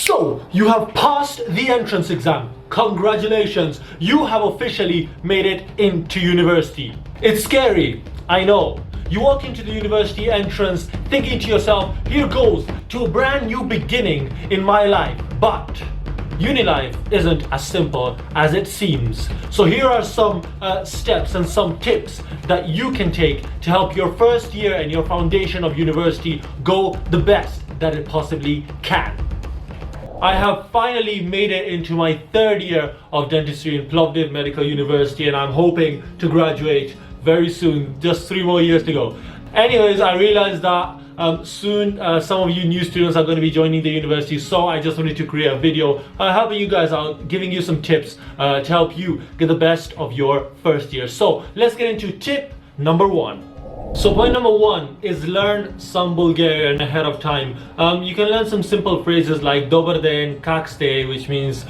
So, you have passed the entrance exam. Congratulations, you have officially made it into university. It's scary, I know. You walk into the university entrance thinking to yourself, here goes to a brand new beginning in my life. But uni life isn't as simple as it seems. So here are some steps and some tips that you can take to help your first year and your foundation of university go the best that it possibly can. I have finally made it into my third year of dentistry in Plovdiv Medical University, and I'm hoping to graduate very soon, just 3 more years to go. Anyways, I realized that soon some of you new students are going to be joining the university, so I just wanted to create a video helping you guys out, giving you some tips to help you get the best of your first year. So let's get into tip number 1. So point number 1 is learn some Bulgarian ahead of time. You can learn some simple phrases like Dobar den, kak ste, which means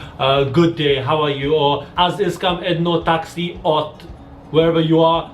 good day, how are you, or az iskam edno taxi от wherever you are,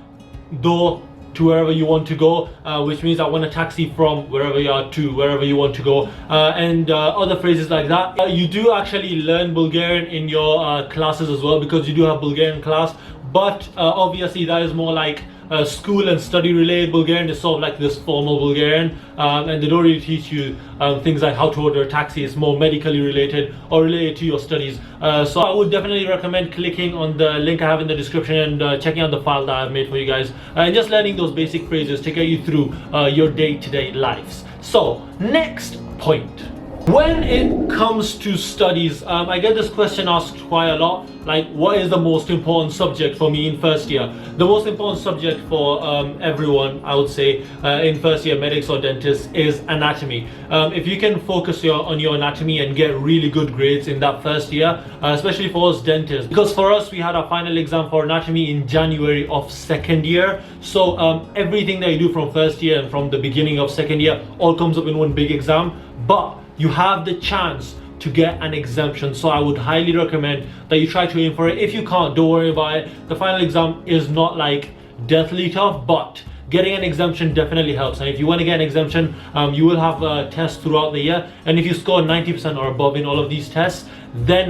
do to wherever you want to go, which means I want a taxi from wherever you are to wherever you want to go, and other phrases like that. You do actually learn Bulgarian in your classes as well, because you do have Bulgarian class, but obviously that is more like school and study related Bulgarian. Is sort of like this formal Bulgarian, and they don't really teach you things like how to order a taxi. It's more medically related or related to your studies. So I would definitely recommend clicking on the link I have in the description and checking out the file that I've made for you guys, and just learning those basic phrases to get you through your day-to-day lives. So next point. When it comes to studies, I get this question asked quite a lot, like what is the most important subject for me in first year? The most important subject for everyone, I would say, in first year medics or dentists is anatomy. If you can focus on your anatomy and get really good grades in that first year, especially for us dentists, because for us we had our final exam for anatomy in January of second year, so everything that you do from first year and from the beginning of second year all comes up in one big exam, but you have the chance to get an exemption. So I would highly recommend that you try to aim for it. If you can't, don't worry about it. The final exam is not like deathly tough, but getting an exemption definitely helps. And if you want to get an exemption, you will have tests throughout the year, and if you score 90% or above in all of these tests, then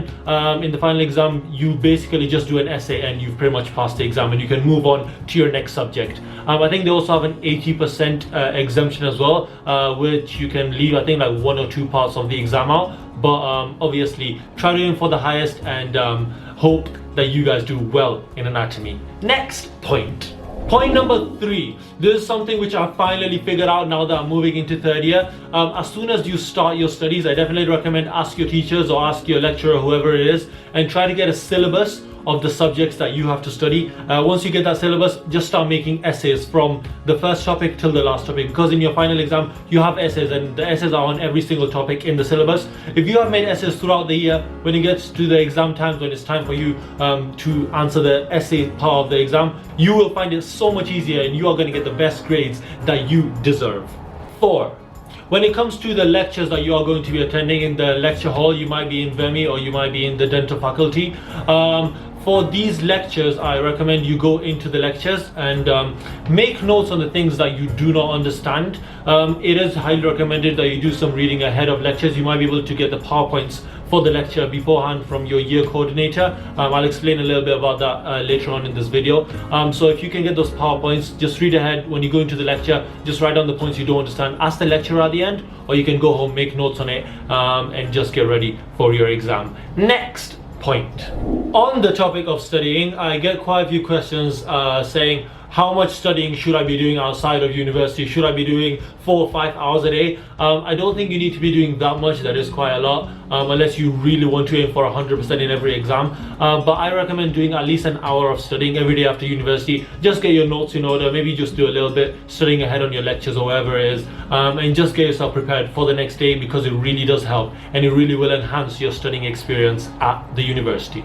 in the final exam you basically just do an essay and you've pretty much passed the exam, and you can move on to your next subject. I think they also have an 80% exemption as well, which you can leave, I think, like 1 or 2 parts of the exam out, but obviously try to aim for the highest and hope that you guys do well in anatomy. Next point. Point number 3. This is something which I finally figured out now that I'm moving into third year. As soon as you start your studies, I definitely recommend ask your teachers or ask your lecturer, whoever it is, and try to get a syllabus of the subjects that you have to study. Once you get that syllabus, just start making essays from the first topic till the last topic, because in your final exam you have essays, and the essays are on every single topic in the syllabus. If you have made essays throughout the year, when it gets to the exam times, when it's time for you to answer the essay part of the exam, you will find it so much easier and you are going to get the best grades that you deserve. 4. When it comes to the lectures that you are going to be attending in the lecture hall, you might be in VEMI or you might be in the dental faculty. For these lectures, I recommend you go into the lectures and make notes on the things that you do not understand. It is highly recommended that you do some reading ahead of lectures. You might be able to get the PowerPoints for the lecture beforehand from your year coordinator. I'll explain a little bit about that later on in this video. So if you can get those PowerPoints, just read ahead. When you go into the lecture, just write down the points you don't understand, ask the lecturer at the end, or you can go home, make notes on it, and just get ready for your exam. Next point. On the topic of studying, I get quite a few questions saying, how much studying should I be doing outside of university? Should I be doing 4 or 5 hours a day? I don't think you need to be doing that much. That is quite a lot, unless you really want to aim for 100% in every exam. But I recommend doing at least an hour of studying every day after university. Just get your notes in order, maybe just do a little bit studying ahead on your lectures or whatever it is, and just get yourself prepared for the next day, because it really does help and it really will enhance your studying experience at the university.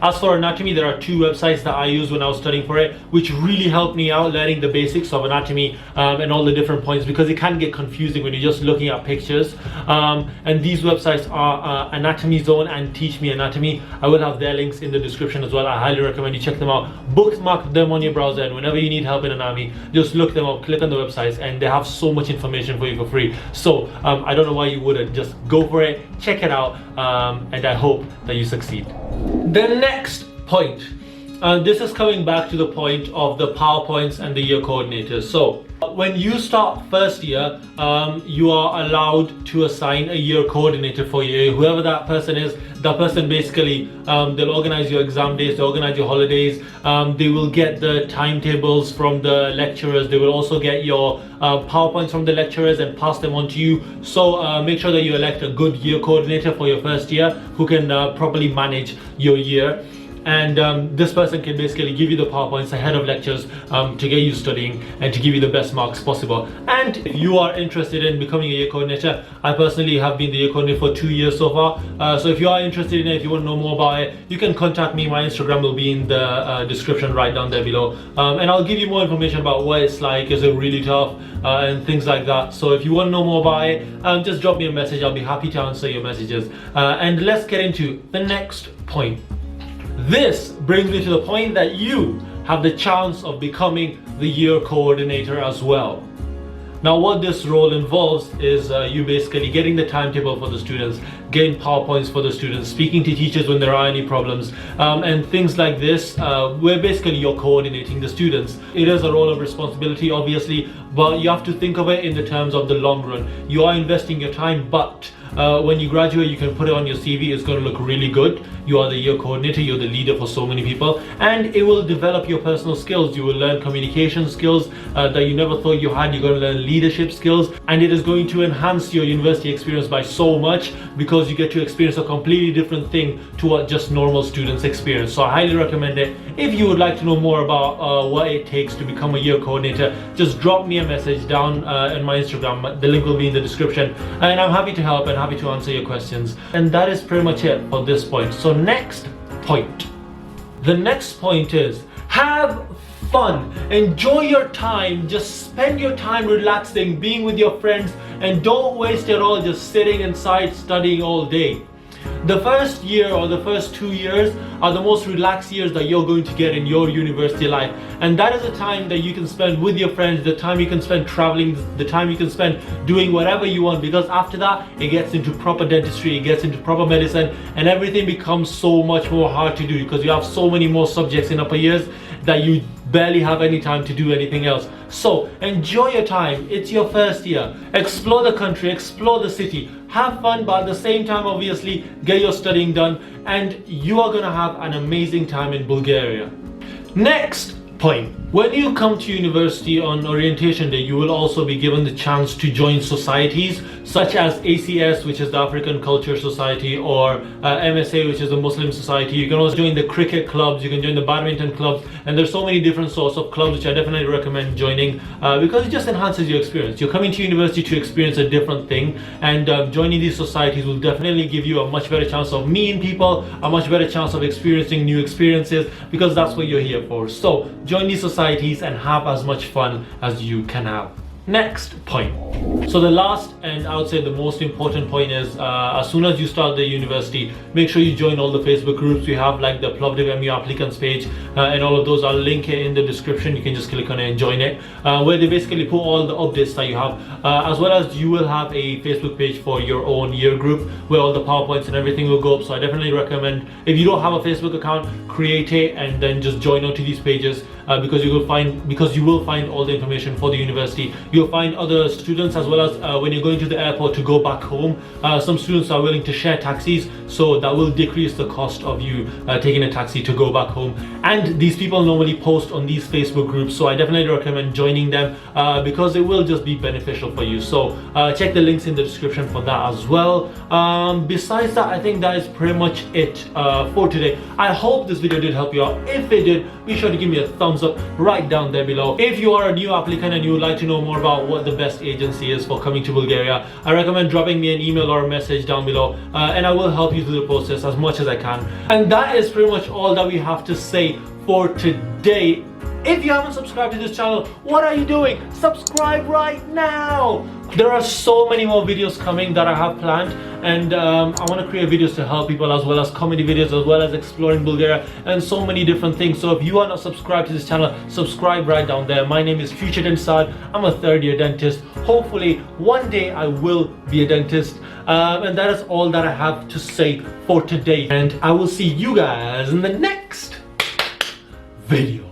As for anatomy, there are two websites that I used when I was studying for it, which really helped me out learning the basics of anatomy and all the different points, because it can get confusing when you're just looking at pictures. And these websites are Anatomy Zone and Teach Me Anatomy. I will have their links in the description as well. I highly recommend you check them out. Bookmark them on your browser, and whenever you need help in anatomy, just look them up, click on the websites, and they have so much information for you for free. So I don't know why you wouldn't. Just go for it, check it out, and I hope that you succeed. The next point, this is coming back to the point of the PowerPoints and the year coordinators. So when you start first year, you are allowed to assign a year coordinator for you. Whoever that person is, that person basically, they'll organize your exam days, they'll organize your holidays, they will get the timetables from the lecturers, they will also get your PowerPoints from the lecturers and pass them on to you. So make sure that you elect a good year coordinator for your first year who can properly manage your year. And this person can basically give you the PowerPoints ahead of lectures to get you studying and to give you the best marks possible. And if you are interested in becoming a year coordinator, I personally have been the year coordinator for 2 years so far. So if you are interested in it, if you want to know more about it, you can contact me. My Instagram will be in the description right down there below. And I'll give you more information about what it's like, is it really tough, and things like that. So if you want to know more about it, just drop me a message. I'll be happy to answer your messages. And let's get into the next point. This brings me to the point that you have the chance of becoming the year coordinator as well. Now what this role involves is you basically getting the timetable for the students, getting PowerPoints for the students, speaking to teachers when there are any problems, and things like this, where basically you're coordinating the students. It is a role of responsibility, obviously, but you have to think of it in the terms of the long run. You are investing your time, but when you graduate, you can put it on your CV. It's going to look really good. You are the year coordinator, you're the leader for so many people, and it will develop your personal skills. You will learn communication skills that you never thought you had. You're going to learn leadership skills, and it is going to enhance your university experience by so much, because you get to experience a completely different thing to what just normal students experience. So I highly recommend it. If you would like to know more about what it takes to become a year coordinator, just drop me a message down on my Instagram. The link will be in the description, and I'm happy to help and happy to answer your questions. And that is pretty much it for this point. So next point. The next point is have fun. Enjoy your time. Just spend your time relaxing, being with your friends, and don't waste it all just sitting inside studying all day. The first year or the first 2 years are the most relaxed years that you're going to get in your university life, and that is the time that you can spend with your friends, the time you can spend traveling, the time you can spend doing whatever you want, because after that it gets into proper dentistry, it gets into proper medicine, and everything becomes so much more hard to do because you have so many more subjects in upper years that you barely have any time to do anything else. So enjoy your time. It's your first year. Explore the country, explore the city, have fun, but at the same time obviously get your studying done, and you are gonna have an amazing time in Bulgaria. Next point. When you come to university on orientation day, you will also be given the chance to join societies such as ACS, which is the African Culture Society, or MSA, which is the Muslim Society. You can also join the cricket clubs, you can join the badminton clubs, and there's so many different sorts of clubs which I definitely recommend joining because it just enhances your experience. You're coming to university to experience a different thing, and joining these societies will definitely give you a much better chance of meeting people, a much better chance of experiencing new experiences, because that's what you're here for. So join these societies and have as much fun as you can have. Next point. So the last, and I would say the most important point is as soon as you start the university, make sure you join all the Facebook groups. We have like the Plovdiv MU applicants page and all of those. I'll link it in the description. You can just click on it and join it, where they basically put all the updates that you have, as well as you will have a Facebook page for your own year group where all the PowerPoints and everything will go up. So I definitely recommend, if you don't have a Facebook account, create it and then just join onto these pages, because you will find all the information for the university. You'll find other students, as well as when you're going to the airport to go back home, some students are willing to share taxis, so that will decrease the cost of you taking a taxi to go back home. And these people normally post on these Facebook groups, so I definitely recommend joining them because it will just be beneficial for you. So check the links in the description for that as well. Besides that, I think that is pretty much it for today. I hope this video did help you out. If it did, be sure to give me a thumbs thumbs up right down there below. If you are a new applicant and you would like to know more about what the best agency is for coming to Bulgaria, I recommend dropping me an email or a message down below, and I will help you through the process as much as I can. And that is pretty much all that we have to say for today. If you haven't subscribed to this channel, what are you doing? Subscribe right now! There are so many more videos coming that I have planned, and I want to create videos to help people, as well as comedy videos, as well as exploring Bulgaria and so many different things. So if you are not subscribed to this channel, subscribe right down there. My name is Future Dentist Saad. I'm a third-year dentist. Hopefully one day I will be a dentist, and that is all that I have to say for today, and I will see you guys in the next video.